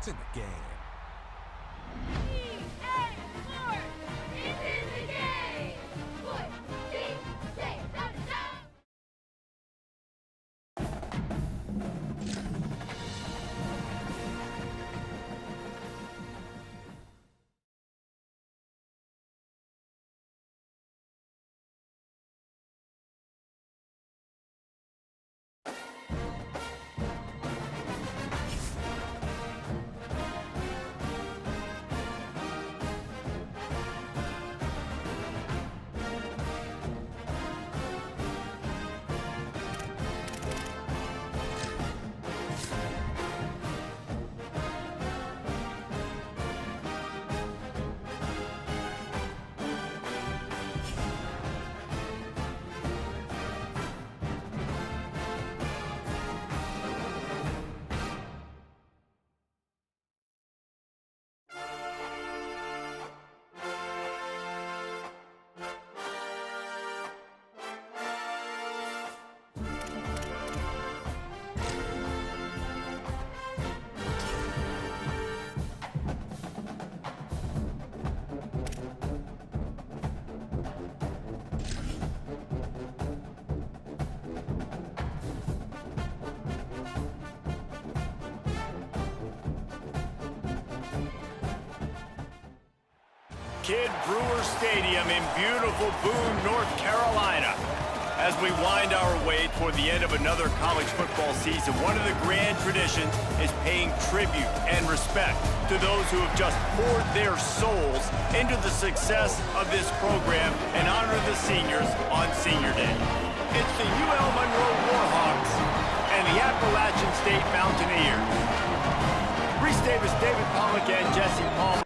It's in the game. EA Sports is in the game. Sports, see, say, Kidd Brewer Stadium in beautiful Boone, North Carolina. As we wind our way toward the end of another college football season, one of the grand traditions is paying tribute and respect to those who have just poured their souls into the success of this program and honor the seniors on Senior Day. It's the UL Monroe Warhawks and the Appalachian State Mountaineers. Reese Davis, David Pollock, and Jesse Palmer.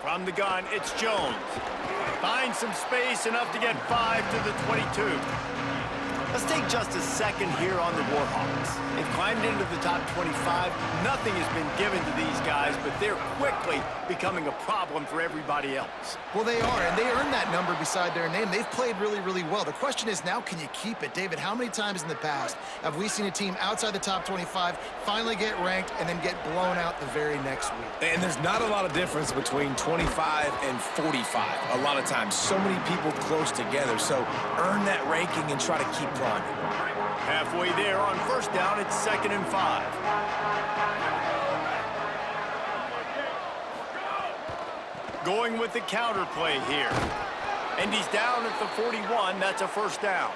From the gun, it's Jones. Finds some space, enough to get 5 to the 22. Let's take just a second here on the Warhawks. They've climbed into the top 25. Nothing has been given to these guys, but they're quickly becoming a problem for everybody else. Well, they are, and they earned that number beside their name. They've played really, really well. The question is now, can you keep it? David, how many times in the past have we seen a team outside the top 25 finally get ranked and then get blown out the very next week? And there's not a lot of difference between 25 and 45 a lot of times. So many people close together. So earn that ranking and try to keep climbing. Halfway there on first down, it's 2nd and 5. Going with the counter play here. And he's down at the 41. That's a first down.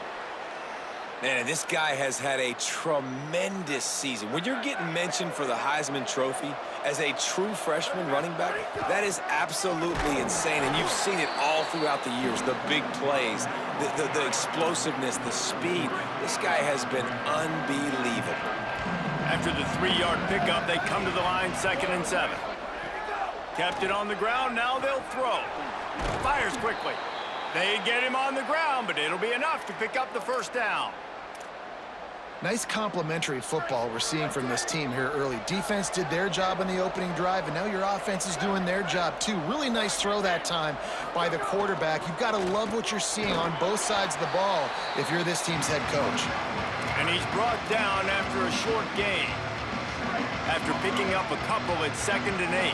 Man, this guy has had a tremendous season. When you're getting mentioned for the Heisman Trophy as a true freshman running back, that is absolutely insane. And you've seen it all throughout the years, the big plays, the explosiveness, the speed. This guy has been unbelievable. After the 3-yard pickup, they come to the line, 2nd and 7. Kept it on the ground, now they'll throw. Fires quickly. They get him on the ground, but it'll be enough to pick up the first down. Nice complementary football we're seeing from this team here early. Defense did their job on the opening drive, and now your offense is doing their job too. Really nice throw that time by the quarterback. You've got to love what you're seeing on both sides of the ball if you're this team's head coach. And he's brought down after a short gain. After picking up a couple at 2nd and 8.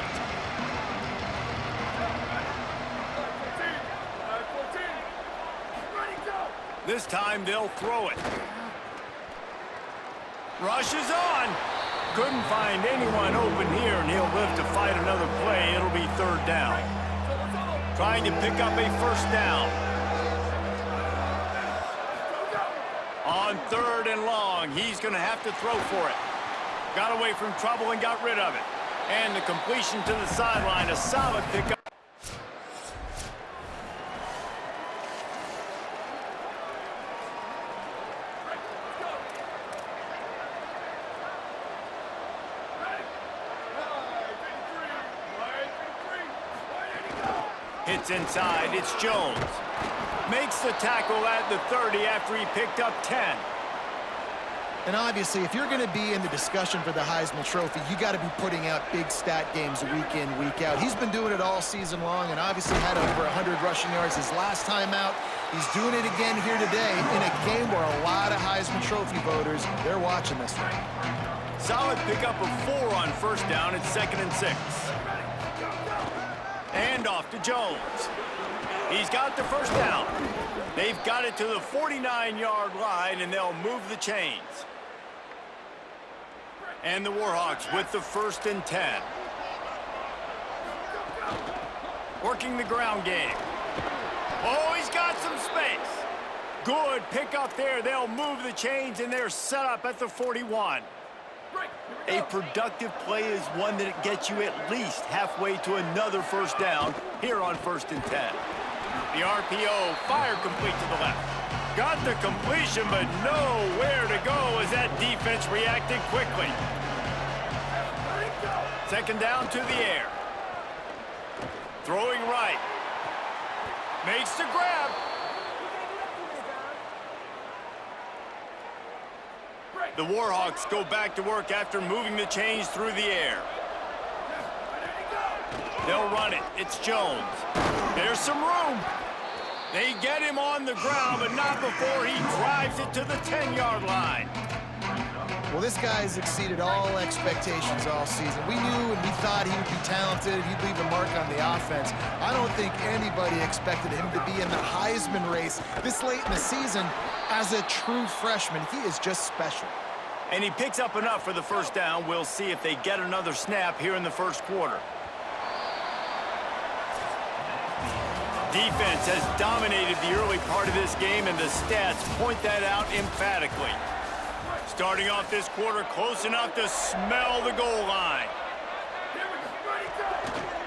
This time they'll throw it. Rushes on. Couldn't find anyone open here, and he'll live to fight another play. It'll be 3rd down. Trying to pick up a first down. On 3rd and long, he's going to have to throw for it. Got away from trouble and got rid of it. And the completion to the sideline, a solid pickup. Hits inside, it's Jones. Makes the tackle at the 30 after he picked up 10. And obviously, if you're going to be in the discussion for the Heisman Trophy, you got to be putting out big stat games week in, week out. He's been doing it all season long and obviously had over 100 rushing yards his last time out. He's doing it again here today in a game where a lot of Heisman Trophy voters, they're watching this one. Solid pickup of 4 on first down at 2nd and 6. And off to Jones. He's got the first down. They've got it to the 49-yard line, and they'll move the chains. And the Warhawks with the 1st and 10. Working the ground game. Oh, he's got some space. Good pickup there. They'll move the chains, and they're set up at the 41. A productive play is one that gets you at least halfway to another first down here on 1st and 10. The RPO fired complete to the left. Got the completion, but nowhere to go as that defense reacted quickly. 2nd down to the air. Throwing right. Makes the grab. The Warhawks go back to work after moving the chains through the air. They'll run it. It's Jones. There's some room. They get him on the ground, but not before he drives it to the 10-yard line. Well, this guy's exceeded all expectations all season. We knew and we thought he would be talented. He'd leave a mark on the offense. I don't think anybody expected him to be in the Heisman race this late in the season as a true freshman. He is just special. And he picks up enough for the first down. We'll see if they get another snap here in the first quarter. Defense has dominated the early part of this game, and the stats point that out emphatically. Starting off this quarter close enough to smell the goal line.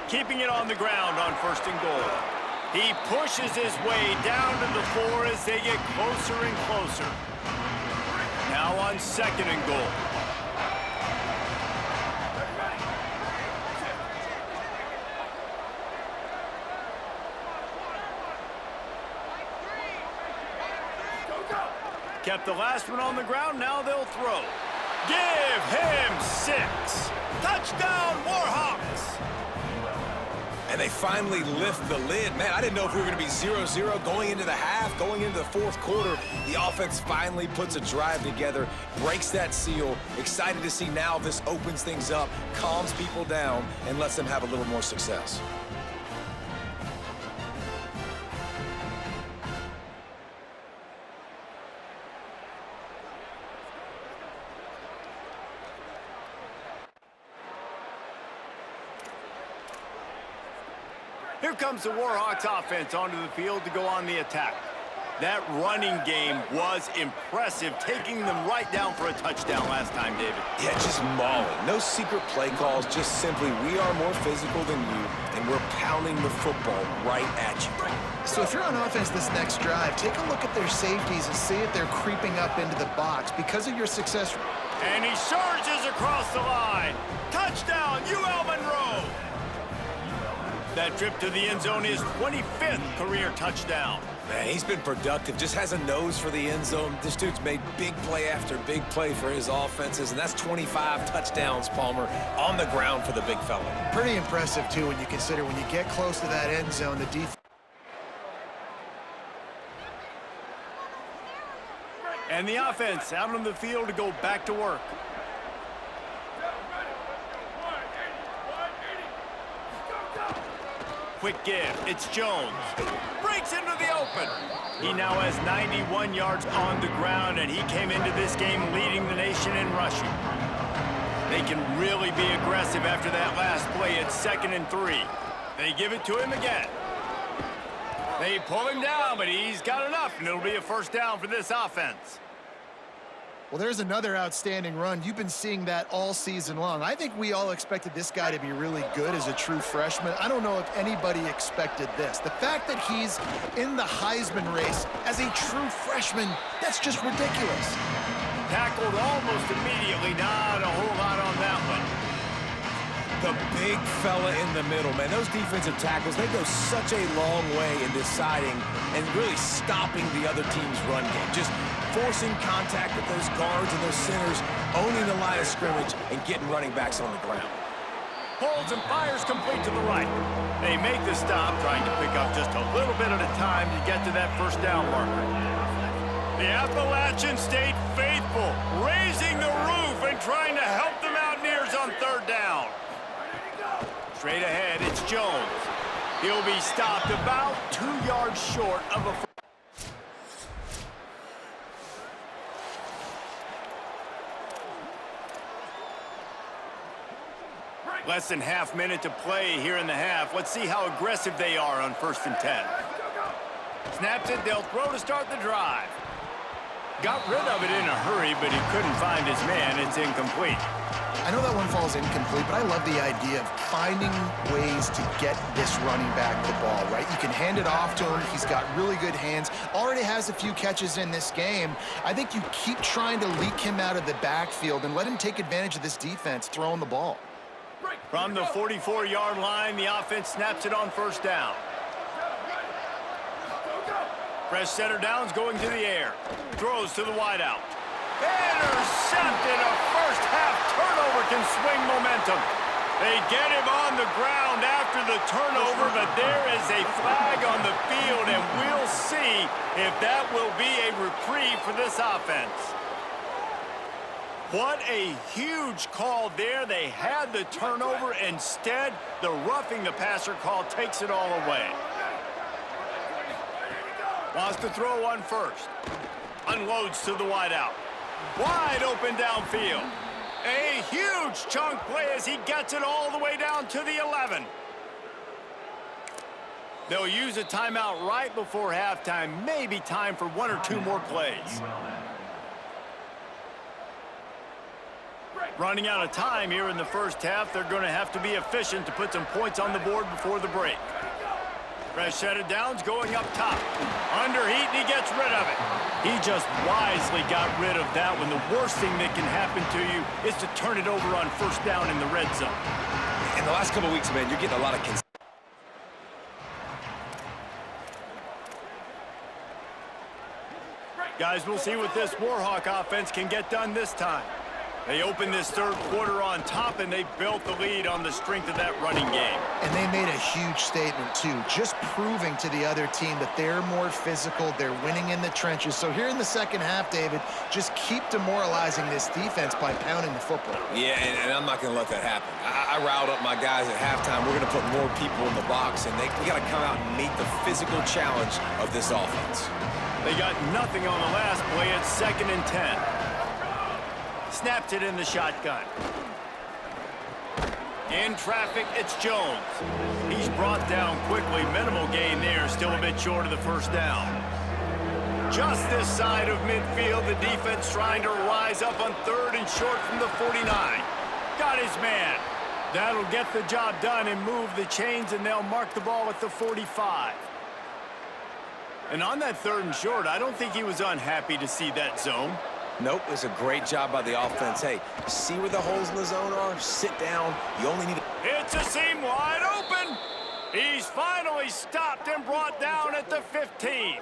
Keeping it on the ground on 1st and goal. He pushes his way down to the 4 as they get closer and closer. Now on 2nd and goal. Kept the last one on the ground, now they'll throw. Give him 6. Touchdown, Warhawks! And they finally lift the lid. Man, I didn't know if we were going to be 0-0 going into the half, going into the 4th quarter. The offense finally puts a drive together, breaks that seal. Excited to see now this opens things up, calms people down, and lets them have a little more success. Here comes the Warhawks offense onto the field to go on the attack. That running game was impressive, taking them right down for a touchdown last time, David. Yeah, just mauling. No secret play calls, just simply we are more physical than you, and we're pounding the football right at you. So if you're on offense this next drive, take a look at their safeties and see if they're creeping up into the box because of your success rate. And he surges across the line. Touchdown, UL Monroe! That trip to the end zone is 25th career touchdown. Man, he's been productive, just has a nose for the end zone. This dude's made big play after big play for his offenses, and that's 25 touchdowns, Palmer, on the ground for the big fella. Pretty impressive, too, when you consider when you get close to that end zone, the defense. And the offense out on the field to go back to work. Quick give. It's Jones. Breaks into the open. He now has 91 yards on the ground, and he came into this game leading the nation in rushing. They can really be aggressive after that last play. It's 2nd and 3. They give it to him again. They pull him down, but he's got enough, and it'll be a first down for this offense. Well, there's another outstanding run. You've been seeing that all season long. I think we all expected this guy to be really good as a true freshman. I don't know if anybody expected this. The fact that he's in the Heisman race as a true freshman, that's just ridiculous. Tackled almost immediately. Not a whole lot on that one. The big fella in the middle, man. Those defensive tackles, they go such a long way in deciding and really stopping the other team's run game. Just forcing contact with those guards and those centers, owning the line of scrimmage, and getting running backs on the ground. Pulls and fires complete to the right. They make the stop, trying to pick up just a little bit at a time to get to that first down marker. The Appalachian State faithful, raising the roof and trying to help the Mountaineers on third down. Straight ahead, it's Jones. He'll be stopped about 2 yards short of a... Less than half minute to play here in the half. Let's see how aggressive they are on 1st and 10. Snaps it, they'll throw to start the drive. Got rid of it in a hurry, but he couldn't find his man. It's incomplete. I know that one falls incomplete, but I love the idea of finding ways to get this running back the ball, right? You can hand it off to him. He's got really good hands. Already has a few catches in this game. I think you keep trying to leak him out of the backfield and let him take advantage of this defense throwing the ball. From the 44-yard line, the offense snaps it on 1st down. Fresh center downs going to the air. Throws to the wideout. Intercepted. A first-half turnover can swing momentum. They get him on the ground after the turnover, but there is a flag on the field, and we'll see if that will be a reprieve for this offense. What a huge call there. They had the turnover. Instead, the roughing the passer call takes it all away. Wants to throw on 1st. Unloads to the wideout. Wide open downfield. A huge chunk play as he gets it all the way down to the 11. They'll use a timeout right before halftime. Maybe time for 1 or 2 more plays. Running out of time here in the first half. They're going to have to be efficient to put some points on the board before the break. Fresh set of downs going up top. Under heat, and he gets rid of it. He just wisely got rid of that one. The worst thing that can happen to you is to turn it over on 1st down in the red zone. In the last couple of weeks, man, you're getting a lot of... Guys, we'll see what this Warhawk offense can get done this time. They opened this 3rd quarter on top, and they built the lead on the strength of that running game. And they made a huge statement, too, just proving to the other team that they're more physical, they're winning in the trenches. So here in the second half, David, just keep demoralizing this defense by pounding the football. Yeah, and I'm not going to let that happen. I riled up my guys at halftime. We're going to put more people in the box, and we got to come out and meet the physical challenge of this offense. They got nothing on the last play. It's 2nd and 10. Snapped it in the shotgun. In traffic, it's Jones. He's brought down quickly. Minimal gain there, still a bit short of the 1st down. Just this side of midfield, the defense trying to rise up on 3rd and short from the 49. Got his man. That'll get the job done and move the chains, and they'll mark the ball at the 45. And on that 3rd and short, I don't think he was unhappy to see that zone. Nope, it's a great job by the offense. Hey, see where the holes in the zone are? Sit down. You only need to... It's a seam wide open. He's finally stopped and brought down at the 15.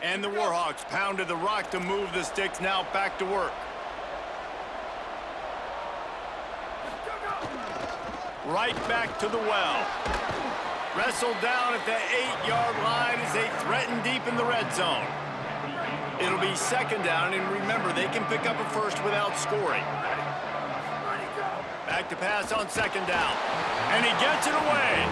And the Warhawks pounded the rock to move the sticks. Now back to work. Right back to the well. Wrestled down at the 8-yard line as they threaten deep in the red zone. It'll be 2nd down, and remember, they can pick up a 1st without scoring. Back to pass on 2nd down, and he gets it away.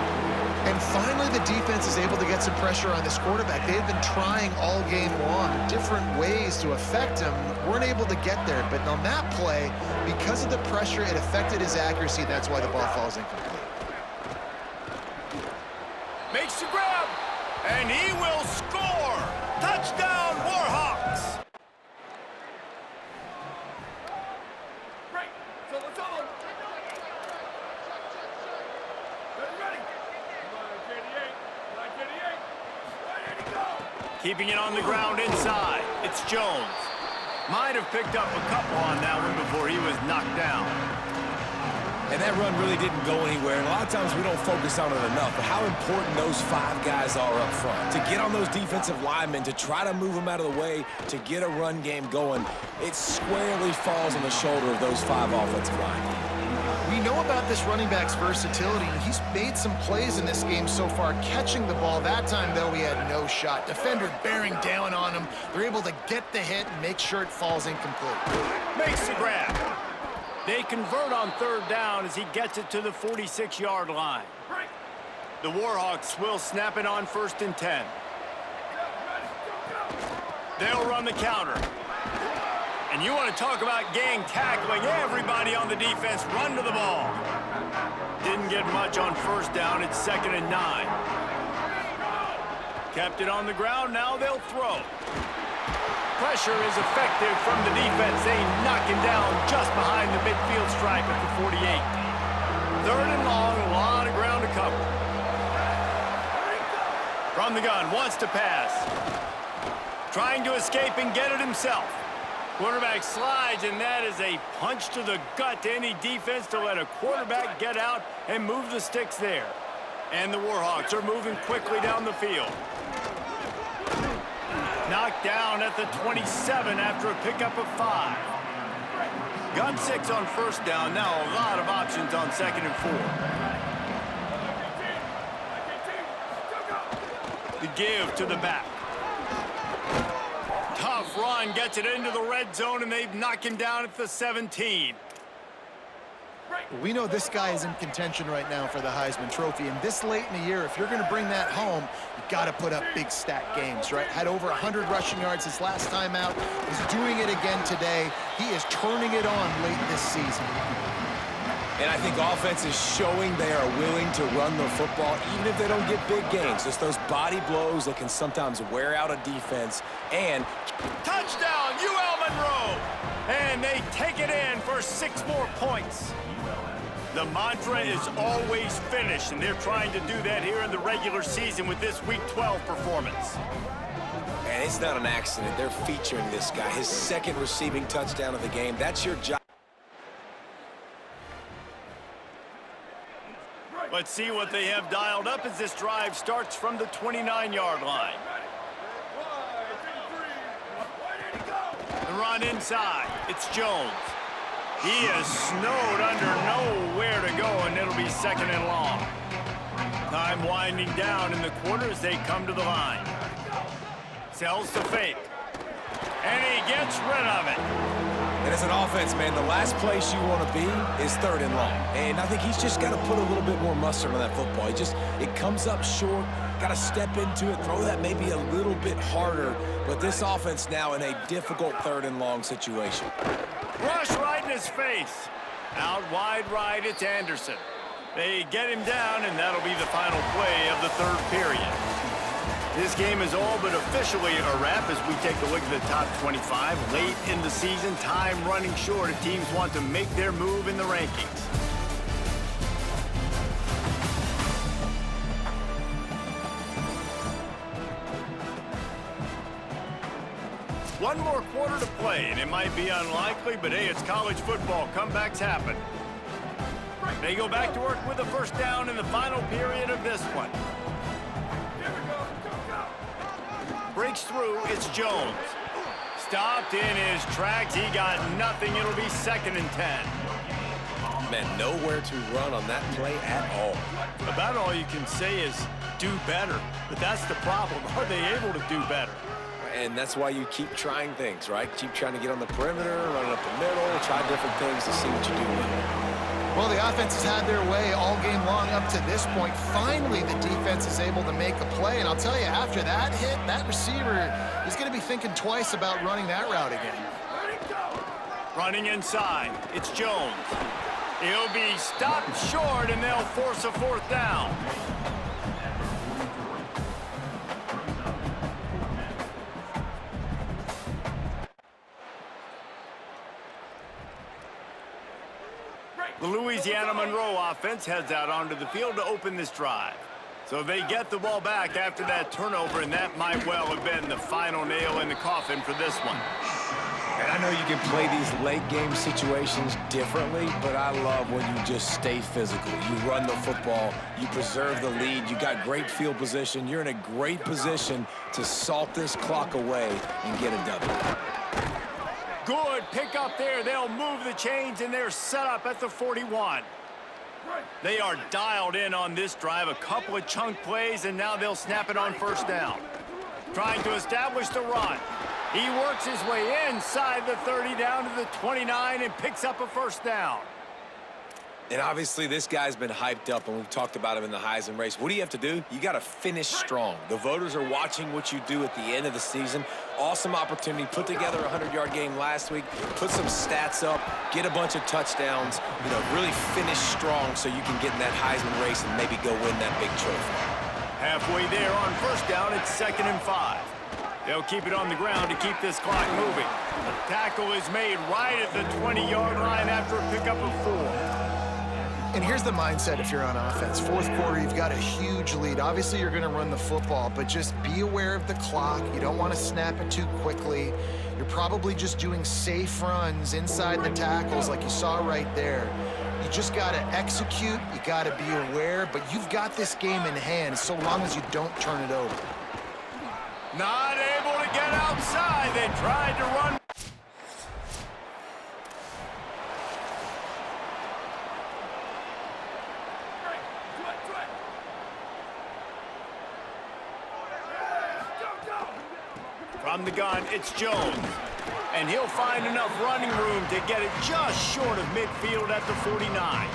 And finally, the defense is able to get some pressure on this quarterback. They've been trying all game long, different ways to affect him. Weren't able to get there, but on that play, because of the pressure, it affected his accuracy. That's why the ball falls incomplete. Makes the grab, and he will score. Touchdown, Warhawks. Keeping it on the ground inside. It's Jones. Might have picked up a couple on that one before he was knocked down. And that run really didn't go anywhere. And a lot of times we don't focus on it enough, but how important those 5 guys are up front. To get on those defensive linemen, to try to move them out of the way, to get a run game going, it squarely falls on the shoulder of those 5 offensive linemen. We know about this running back's versatility, and he's made some plays in this game so far, catching the ball. That time, though, he had no shot. Defender bearing down on him. They're able to get the hit and make sure it falls incomplete. Makes the grab. They convert on 3rd down as he gets it to the 46-yard line. The Warhawks will snap it on 1st and 10. They'll run the counter. And you want to talk about gang tackling. Everybody on the defense run to the ball. Didn't get much on 1st down. It's 2nd and 9. Kept it on the ground. Now they'll throw. Pressure is effective from the defense. They knock him down just behind the midfield stripe at the 48. 3rd and long, a lot of ground to cover. From the gun, wants to pass. Trying to escape and get it himself. Quarterback slides, and that is a punch to the gut to any defense to let a quarterback get out and move the sticks there. And the Warhawks are moving quickly down the field. Knocked down at the 27 after a pickup of 5. Got 6 on 1st down. Now a lot of options on 2nd and 4. The give to the back. Tough run, gets it into the red zone, and they've knocked him down at the 17. We know this guy is in contention right now for the Heisman Trophy, and this late in the year, if you're going to bring that home, you got to put up big stat games, right? Had over 100 rushing yards his last time out. He's doing it again today. He is turning it on late this season. And I think offense is showing they are willing to run the football, even if they don't get big gains. Just those body blows that can sometimes wear out a defense. And touchdown, UL Monroe! And they take it in for 6 more points. The mantra is always finish, and they're trying to do that here in the regular season with this Week 12 performance. And it's not an accident. They're featuring this guy. His 2nd receiving touchdown of the game. That's your job. Let's see what they have dialed up as this drive starts from the 29-yard line. The run inside. It's Jones. He is snowed under, nowhere to go, and it'll be 2nd and long. Time winding down in the quarter as they come to the line. Sells to fake. And he gets rid of it. And as an offense, man, the last place you want to be is 3rd and long. And I think he's just got to put a little bit more mustard on that football. It comes up short, got to step into it, throw that maybe a little bit harder. But this offense now in a difficult 3rd and long situation. Rush right in his face. Out wide right, it's Anderson. They get him down, and that'll be the final play of the 3rd period. This game is all but officially a wrap as we take a look at the top 25. Late in the season, time running short if teams want to make their move in the rankings. One more quarter to play, and it might be unlikely, but hey, it's college football. Comebacks happen. They go back to work with a 1st down in the final period of this one. Breaks through, it's Jones. Stopped in his tracks, he got nothing. It'll be 2nd and 10. Man, nowhere to run on that play at all. About all you can say is do better, but that's the problem. Are they able to do better? And that's why you keep trying things, right? Keep trying to get on the perimeter, run up the middle, try different things to see what you do well. Well, the offense has had their way all game long up to this point. Finally, the defense is able to make a play. And I'll tell you, after that hit, that receiver is going to be thinking twice about running that route again. Running inside, it's Jones. He'll be stopped short, and they'll force a 4th down. The Louisiana Monroe offense heads out onto the field to open this drive. So they get the ball back after that turnover, and that might well have been the final nail in the coffin for this one. And I know you can play these late game situations differently, but I love when you just stay physical. You run the football, you preserve the lead, you got great field position, you're in a great position to salt this clock away and get a W. Good pick up there. They'll move the chains, and they're set up at the 41. They are dialed in on this drive. A couple of chunk plays, and now they'll snap it on first down. Trying to establish the run. He works his way inside the 30 down to the 29 and picks up a first down. And obviously this guy's been hyped up, and we've talked about him in the Heisman race. What do you have to do? You got to finish strong. The voters are watching what you do at the end of the season. Awesome opportunity. Put together a 100-yard game last week. Put some stats up. Get a bunch of touchdowns. You know, really finish strong so you can get in that Heisman race and maybe go win that big trophy. Halfway there on first down, it's 2nd and 5. They'll keep it on the ground to keep this clock moving. The tackle is made right at the 20-yard line after a pickup of 4. And here's the mindset if you're on offense. Fourth quarter, you've got a huge lead. Obviously, you're going to run the football, but just be aware of the clock. You don't want to snap it too quickly. You're probably just doing safe runs inside the tackles like you saw right there. You just got to execute. You got to be aware, but you've got this game in hand so long as you don't turn it over. Not able to get outside. They tried to run. From the gun, it's Jones. And he'll find enough running room to get it just short of midfield at the 49.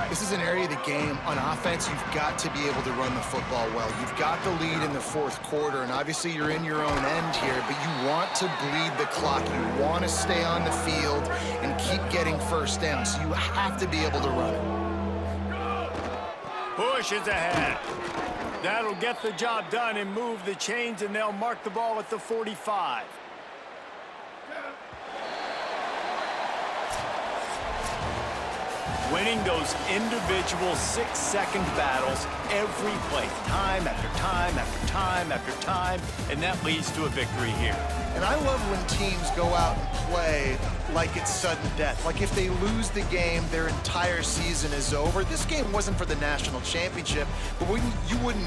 This is an area of the game on offense you've got to be able to run the football well. You've got the lead in the fourth quarter, and obviously you're in your own end here, but you want to bleed the clock. You want to stay on the field and keep getting first down, so you have to be able to run it. Push is ahead. That'll get the job done and move the chains, and they'll mark the ball at the 45. Winning those individual 6-second battles every play, time after time after time after time, and that leads to a victory here. And I love when teams go out and play like it's sudden death. Like if they lose the game, their entire season is over. This game wasn't for the national championship, but you wouldn't